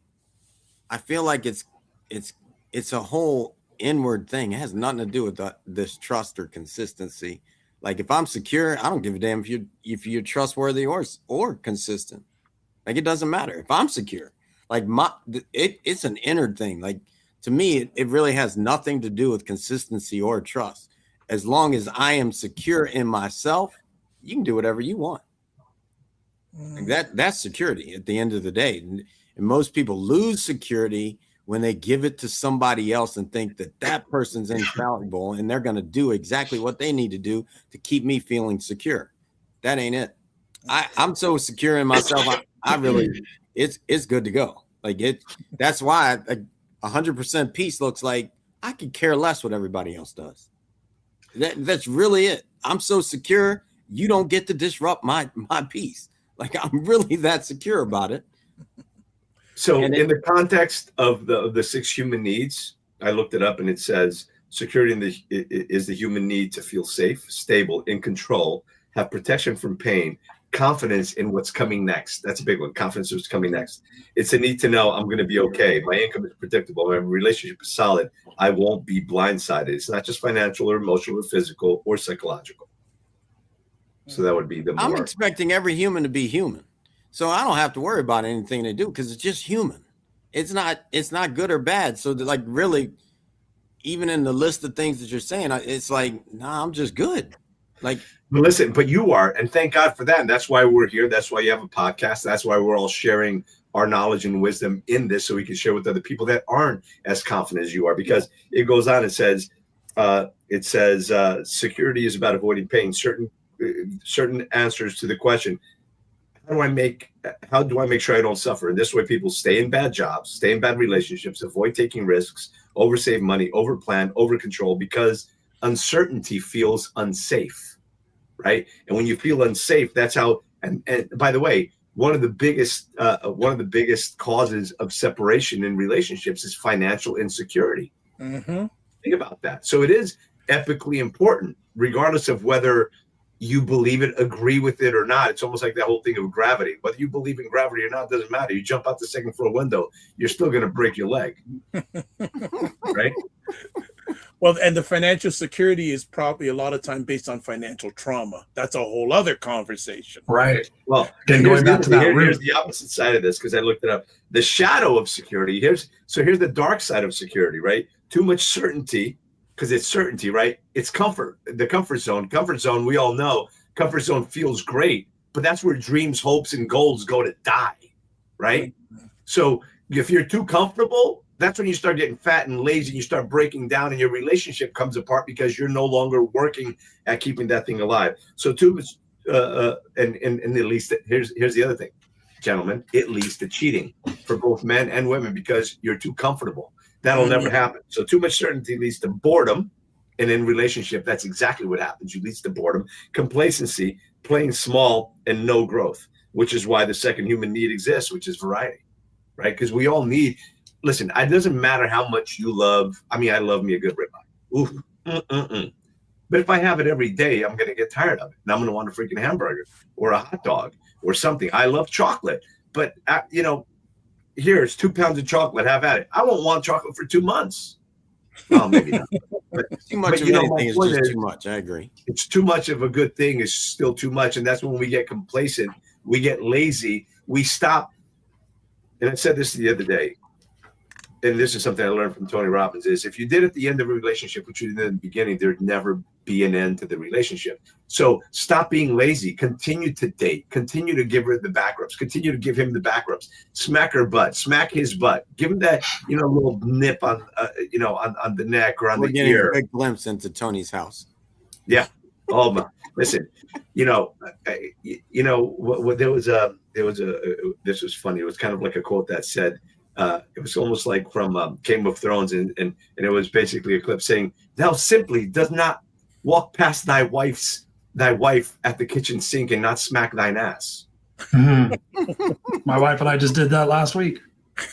I feel like it's a whole inward thing. It has nothing to do with this trust or consistency. Like if I'm secure, I don't give a damn if you're trustworthy or consistent. Like it doesn't matter if I'm secure. Like it's an inner thing. Like to me, it really has nothing to do with consistency or trust. As long as I am secure in myself, you can do whatever you want. Like that's security at the end of the day. And most people lose security when they give it to somebody else and think that person's infallible and they're going to do exactly what they need to do to keep me feeling secure. That ain't it. I'm so secure in myself. I really, it's good to go. Like that's why 100% peace looks like I could care less what everybody else does. That's really it. I'm so secure. You don't get to disrupt my peace. Like I'm really that secure about it. So in the context of the 6 human needs, I looked it up and it says security is the human need to feel safe, stable, in control, have protection from pain, confidence in what's coming next. That's a big one. Confidence in what's coming next. It's a need to know I'm going to be okay. My income is predictable. My relationship is solid. I won't be blindsided. It's not just financial or emotional or physical or psychological. So that would be the more. I'm expecting every human to be human. So I don't have to worry about anything they do because it's just human. It's not good or bad. So like really, even in the list of things that you're saying, it's like, nah, I'm just good. Like, but listen, but you are, and thank God for that. And that's why we're here. That's why you have a podcast. That's why we're all sharing our knowledge and wisdom in this, so we can share with other people that aren't as confident as you are. Because it goes on, it says, security is about avoiding pain. Certain answers to the question, how do I make sure I don't suffer? And this way people stay in bad jobs, stay in bad relationships, avoid taking risks, oversave money, overplan, overcontrol, because uncertainty feels unsafe, right? And when you feel unsafe, that's how, and by the way, one of the biggest causes of separation in relationships is financial insecurity. Mm-hmm. Think about that. So it is epically important, regardless of whether you believe it, agree with it or not. It's almost like that whole thing of gravity. Whether you believe in gravity or not doesn't matter. You jump out the second floor window, you're still going to break your leg, right? Well, and the financial security is probably a lot of time based on financial trauma. That's a whole other conversation. Right. Well, going back to that here's the opposite side of this, because I looked it up. The shadow of security. Here's the dark side of security, right? Too much certainty, because it's certainty, right? It's comfort. The comfort zone. Comfort zone, we all know. Comfort zone feels great, but that's where dreams, hopes, and goals go to die, right? So if you're too comfortable, that's when you start getting fat and lazy, and you start breaking down, and your relationship comes apart because you're no longer working at keeping that thing alive. So too much, and it leads to, here's the other thing, gentlemen, it leads to cheating for both men and women because you're too comfortable. That'll never happen. So too much certainty leads to boredom, and in relationship, that's exactly what happens. It leads to boredom, complacency, playing small, and no growth, which is why the second human need exists, which is variety, right? Because we all need. Listen, it doesn't matter how much you love. I mean, I love me a good ribeye. But if I have it every day, I'm going to get tired of it. And I'm going to want a freaking hamburger or a hot dog or something. I love chocolate. But, here's 2 pounds of chocolate. Have at it. I won't want chocolate for 2 months. Well, maybe not. But, too much of anything is just too much. I agree. It's too much of a good thing is still too much. And that's when we get complacent. We get lazy. We stop. And I said this the other day. And this is something I learned from Tony Robbins, is if you did at the end of a relationship, which you did in the beginning, there'd never be an end to the relationship. So stop being lazy, continue to date, continue to give her the back rubs, continue to give him the back rubs, smack her butt, smack his butt, give him that, little nip on the neck or on the ear. A big glimpse into Tony's house. Yeah. Oh my, listen, there was this was funny. It was kind of like a quote that said, it was almost like from Game of Thrones, and it was basically a clip saying, "Thou simply does not walk past thy wife at the kitchen sink and not smack thine ass." Mm-hmm. My wife and I just did that last week.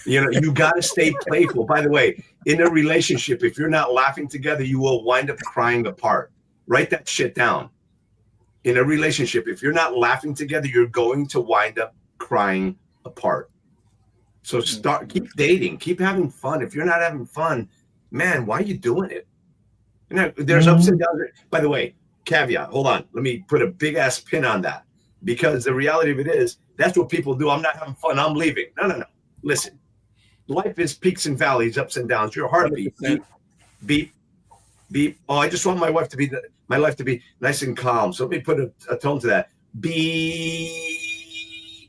You got to stay playful. By the way, in a relationship, if you're not laughing together, you will wind up crying apart. Write that shit down. In a relationship, if you're not laughing together, you're going to wind up crying apart. So keep dating, keep having fun. If you're not having fun, man, why are you doing it? And there's ups and downs. By the way, caveat, hold on. Let me put a big ass pin on that, because the reality of it is that's what people do. I'm not having fun, I'm leaving. No. Listen, life is peaks and valleys, ups and downs. Your heartbeat, beep, beep. Oh, I just want my life to be nice and calm. So let me put a tone to that. Beep.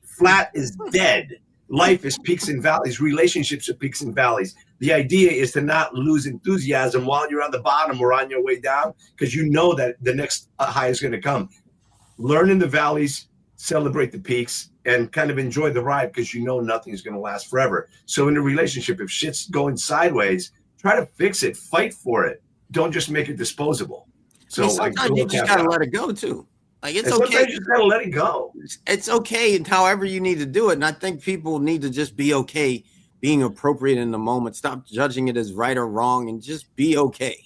Flat is dead. Life is peaks and valleys. Relationships are peaks and valleys. The idea is to not lose enthusiasm while you're on the bottom or on your way down, because you know that the next high is going to come. Learn in the valleys, celebrate the peaks, and kind of enjoy the ride, because you know nothing is going to last forever. So in a relationship, if shit's going sideways, try to fix it, fight for it. Don't just make it disposable. So sometimes you just got to let it go too. Like, it's okay. Sometimes you just got to let it go. It's okay, and however you need to do it. And I think people need to just be okay being appropriate in the moment. Stop judging it as right or wrong, and just be okay.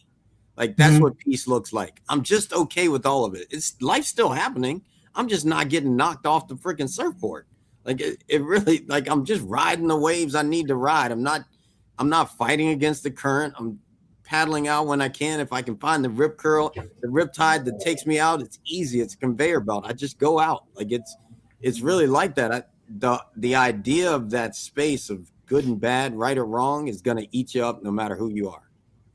Like, that's what peace looks like. I'm just okay with all of it. Life's still happening. I'm just not getting knocked off the freaking surfboard. Like, it really, like, I'm just riding the waves I need to ride. I'm not fighting against the current. I'm paddling out when I can. If I can find the rip curl, the rip tide that takes me out, it's easy. It's a conveyor belt. I just go out. Like, it's really like that. The idea of that space of good and bad, right or wrong, is going to eat you up no matter who you are.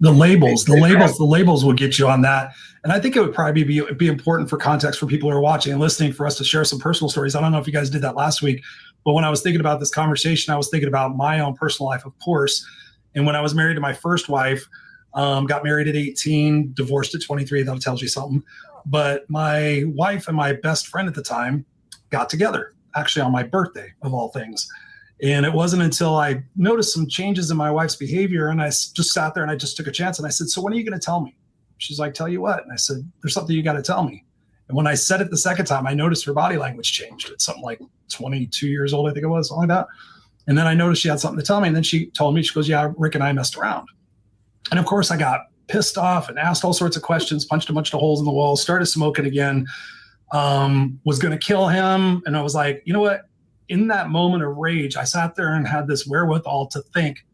The labels will get you on that. And I think it would probably be important for context for people who are watching and listening, for us to share some personal stories. I don't know if you guys did that last week, but when I was thinking about this conversation, I was thinking about my own personal life, of course. And when I was married to my first wife, got married at 18, divorced at 23, that tells you something. But my wife and my best friend at the time got together, actually on my birthday, of all things. And it wasn't until I noticed some changes in my wife's behavior, and I just sat there and I just took a chance, and I said, so when are you going to tell me? She's like, tell you what? And I said, there's something you got to tell me. And when I said it the second time, I noticed her body language changed. It's something like 22 years old, I think it was, something like that. And then I noticed she had something to tell me. And then she told me, she goes, yeah, Rick and I messed around. And of course I got pissed off and asked all sorts of questions, punched a bunch of holes in the wall, started smoking again, was going to kill him. And I was like, you know what? In that moment of rage, I sat there and had this wherewithal to think,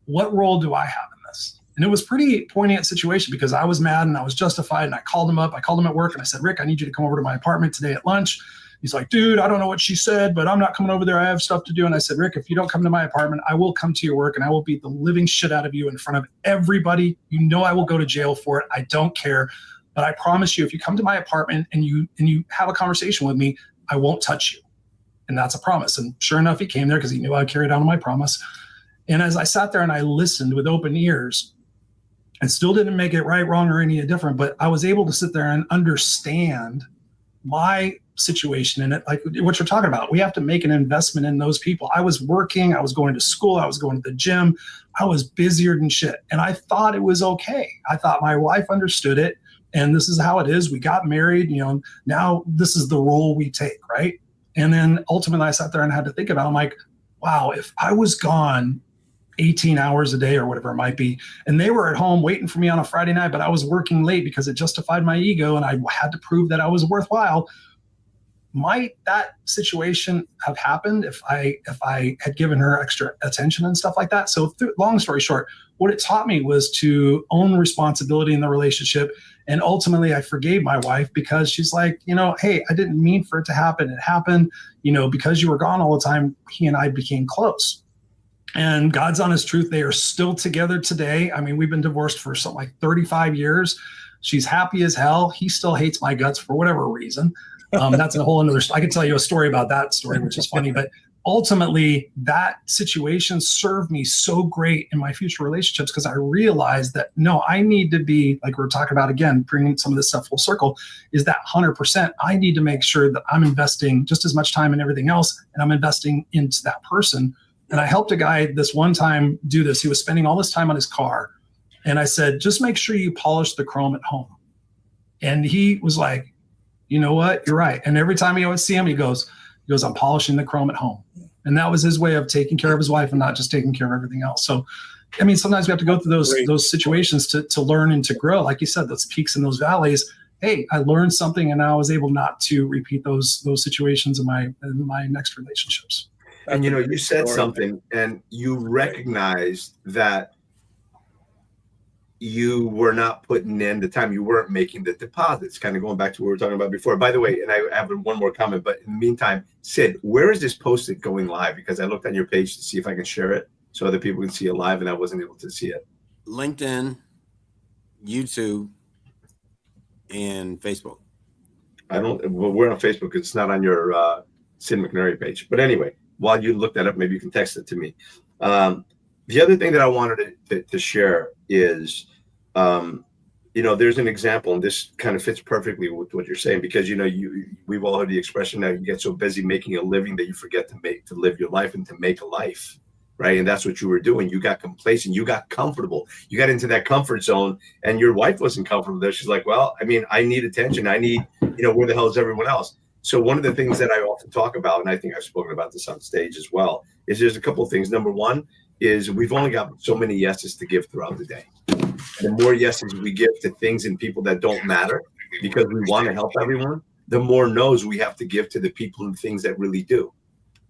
what role do I have in this? And it was pretty poignant situation, because I was mad and I was justified, and I called him up. I called him at work and I said, Rick, I need you to come over to my apartment today at lunch. He's like, dude, I don't know what she said, but I'm not coming over there. I have stuff to do. And I said, Rick, if you don't come to my apartment, I will come to your work and I will beat the living shit out of you in front of everybody. You know, I will go to jail for it. I don't care. But I promise you, if you come to my apartment and you have a conversation with me, I won't touch you. And that's a promise. And sure enough, he came there because he knew I carried on my promise. And as I sat there and I listened with open ears, and still didn't make it right, wrong, or any different, but I was able to sit there and understand my situation in it. Like what you're talking about, we have to make an investment in those people. I was working, I was going to school, I was going to the gym, I was busier than shit. And I thought it was okay. I thought my wife understood it, and this is how it is. We got married, now this is the role we take, right? And then ultimately I sat there and had to think about it. I'm like, wow, if I was gone 18 hours a day or whatever it might be, and they were at home waiting for me on a Friday night, but I was working late because it justified my ego and I had to prove that I was worthwhile, might that situation have happened if I had given her extra attention and stuff like that? So long story short, what it taught me was to own responsibility in the relationship. And ultimately I forgave my wife, because she's like, hey, I didn't mean for it to happen. It happened, because you were gone all the time, he and I became close. And God's honest truth, they are still together today. I mean, we've been divorced for something like 35 years. She's happy as hell. He still hates my guts for whatever reason. That's a whole another, I could tell you a story about that story, which is funny, but ultimately that situation served me so great in my future relationships, because I realized that, no, I need to be, like we're talking about again, bringing some of this stuff full circle, is that 100%. I need to make sure that I'm investing just as much time in everything else, and I'm investing into that person. And I helped a guy this one time do this. He was spending all this time on his car. And I said, just make sure you polish the chrome at home. And he was like, you know what? You're right. And every time he would see him, he goes, I'm polishing the chrome at home. And that was his way of taking care of his wife and not just taking care of everything else. So, I mean, sometimes we have to go through those situations to learn and to grow. Like you said, those peaks and those valleys. hey, I learned something, and I was able not to repeat those situations in my next relationships. And you said something, and you recognized that you were not putting in the time, you weren't making the deposits, kind of going back to what we were talking about before. By the way, and I have one more comment, but in the meantime, Sid, where is this posted going live? Because I looked on your page to see if I can share it so other people can see it live, and I wasn't able to see it. LinkedIn, YouTube, and Facebook. Well, we're on Facebook. It's not on your Sid McNairy page. But anyway, while you look that up, maybe you can text it to me. The other thing that I wanted to share is, there's an example, and this kind of fits perfectly with what you're saying, because we've all heard the expression that you get so busy making a living that you forget to live your life and to make a life, right? And that's what you were doing. You got complacent, you got comfortable, you got into that comfort zone, and your wife wasn't comfortable there. She's like, well, I mean, I need attention. I need, where the hell is everyone else? So one of the things that I often talk about, and I think I've spoken about this on stage as well, is there's a couple of things. Number one is we've only got so many yeses to give throughout the day. And the more yeses we give to things and people that don't matter because we want to help everyone, the more no's we have to give to the people and things that really do.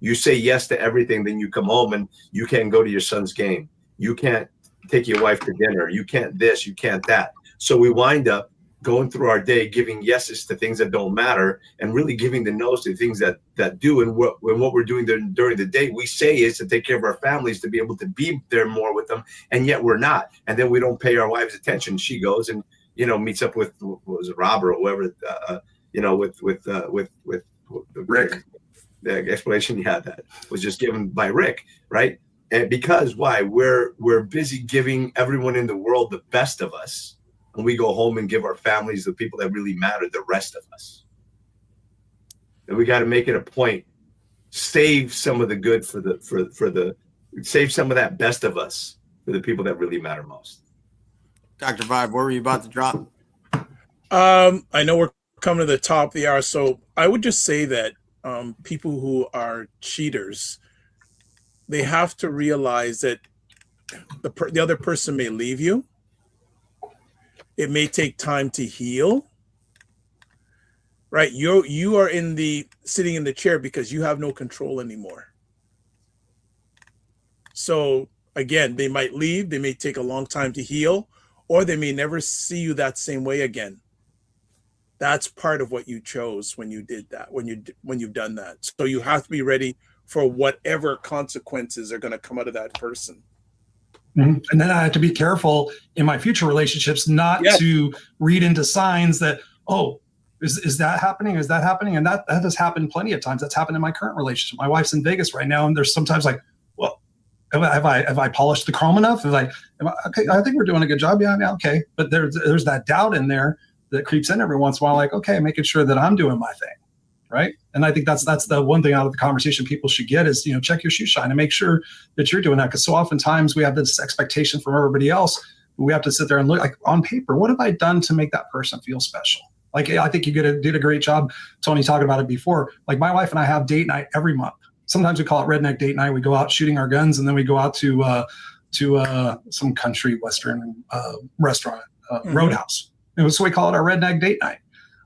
You say yes to everything, then you come home and you can't go to your son's game. You can't take your wife to dinner. You can't this, you can't that. So we wind up going through our day giving yeses to things that don't matter and really giving the no's to things that do. And what we're doing during the day, we say is to take care of our families, to be able to be there more with them, and yet we're not. And then we don't pay our wives attention. She goes and meets up with, what was it, Rob or whoever, with Rick. The explanation you had that was just given by Rick, right? And because why? We're busy giving everyone in the world the best of us. And we go home and give our families, the people that really matter, the rest of us. And we got to make it a point. Save some of the good save some of that best of us for the people that really matter most. Dr. Vibe, what were you about to drop? I know we're coming to the top of the hour, so I would just say that people who are cheaters, they have to realize that the other person may leave you. It may take time to heal, right? You are sitting in the chair because you have no control anymore. So again, they might leave, they may take a long time to heal, or they may never see you that same way again. That's part of what you chose when you did that, when you've done that. So you have to be ready for whatever consequences are going to come out of that person. Mm-hmm. And then I have to be careful in my future relationships not to read into signs that, is that happening? Is that happening? And that has happened plenty of times. That's happened in my current relationship. My wife's in Vegas right now, and there's sometimes like, well, have I polished the chrome enough? Okay, I think we're doing a good job. Yeah, okay. But there's that doubt in there that creeps in every once in a while, like, okay, making sure that I'm doing my thing. Right. And I think that's the one thing out of the conversation people should get is, check your shoe shine and make sure that you're doing that. Because so oftentimes we have this expectation from everybody else. We have to sit there and look like on paper, what have I done to make that person feel special? Like, I think you did a great job, Tony, talking about it before. Like my wife and I have date night every month. Sometimes we call it redneck date night. We go out shooting our guns and then we go out to some country Western restaurant, Roadhouse. And so we call it our redneck date night.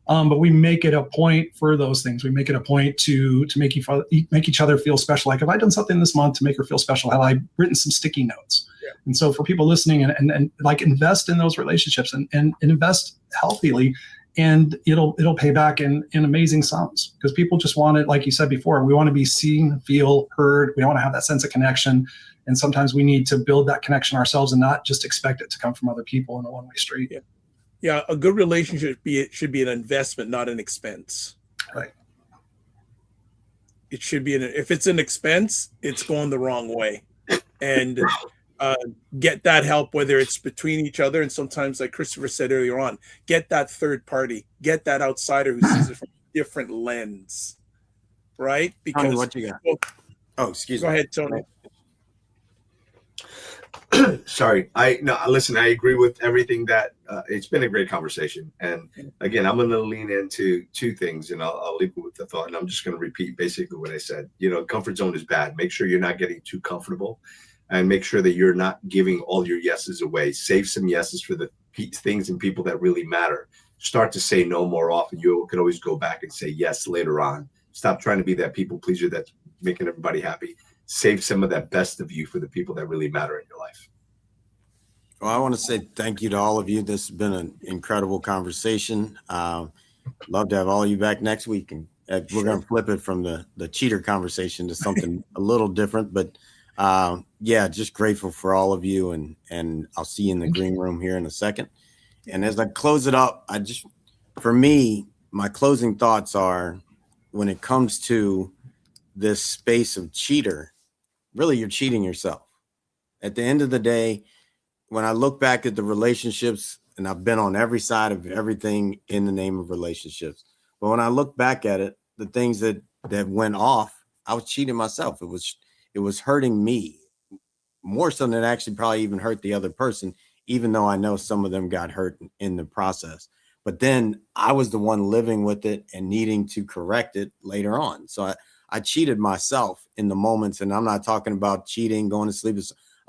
But we make it a point for those things. We make it a point to make each other feel special. Like, have I done something this month to make her feel special? Have I written some sticky notes? Yeah. And so for people listening and like invest in those relationships and invest healthily, and it'll pay back in amazing sums, because people just want it. Like you said before, we want to be seen, feel, heard. We want to have that sense of connection. And sometimes we need to build that connection ourselves and not just expect it to come from other people in a one-way street. Yeah. Yeah, a good relationship should be an investment, not an expense. Right. It should be if it's an expense, it's going the wrong way. And get that help, whether it's between each other, and sometimes, like Christopher said earlier on, get that third party, get that outsider who sees it from a different lens, right? Because Tony, what you got? Excuse me. Go ahead, Tony. Sorry. Listen, I agree with everything that it's been a great conversation. And again, I'm going to lean into two things, and I'll leave it with the thought. And I'm just going to repeat basically what I said. Comfort zone is bad. Make sure you're not getting too comfortable, and make sure that you're not giving all your yeses away. Save some yeses for the things and people that really matter. Start to say no more often. You can always go back and say yes later on. Stop trying to be that people pleaser that's making everybody happy. Save some of that best of you for the people that really matter in your life. Well, I want to say thank you to all of you. This has been an incredible conversation. Love to have all of you back next week. And we're going to flip it from the cheater conversation to something a little different. But yeah, just grateful for all of you. And I'll see you in the green room here in a second. And as I close it up, for me, my closing thoughts are, when it comes to this space of cheater, really you're cheating yourself. At the end of the day, when I look back at the relationships, and I've been on every side of everything in the name of relationships, but when I look back at it, the things that went off, I was cheating myself. It was hurting me more so than it actually probably even hurt the other person, even though I know some of them got hurt in the process. But then I was the one living with it and needing to correct it later on. So I cheated myself in the moments, and I'm not talking about cheating, going to sleep.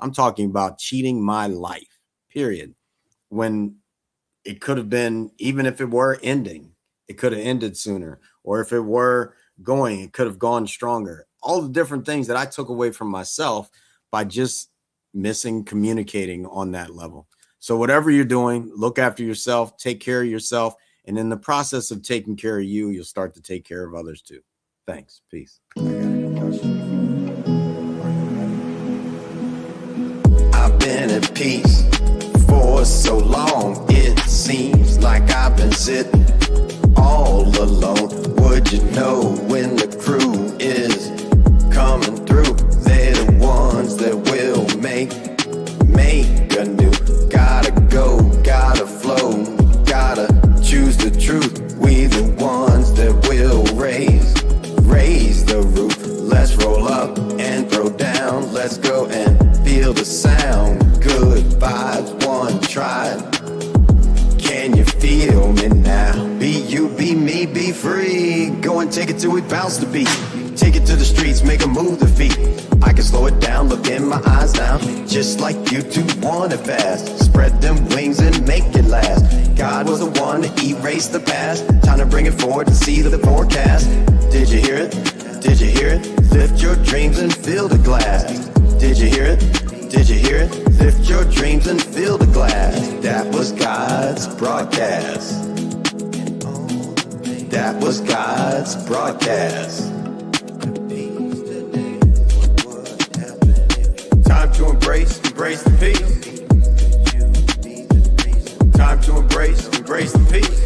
I'm talking about cheating my life, period. When it could have been, even if it were ending, it could have ended sooner. Or if it were going, it could have gone stronger. All the different things that I took away from myself by just missing communicating on that level. So whatever you're doing, look after yourself, take care of yourself. And in the process of taking care of you, you'll start to take care of others too. Thanks. Peace. I've been at peace for so long. It seems like I've been sitting all alone. Would you know when the crew is coming through? They're the ones that will make anew. Gotta go, gotta flow, gotta choose the truth. We the ones that will raise the roof. Let's roll up and throw down. Let's go and feel the sound. Good vibes, one try. Can you feel me now? Be you, be me, be free. Go and take it till we bounce the beat. Take it to the streets, make 'em move the feet. I can slow it down, look in my eyes now. Just like you two want it fast. Spread them wings and make it last. God was the one to erase the past. Time to bring it forward and see the forecast. Did you hear it? Did you hear it? Lift your dreams and fill the glass. Did you hear it? Did you hear it? Lift your dreams and fill the glass. That was God's broadcast. That was God's broadcast. Time to embrace the peace. Time to embrace the peace.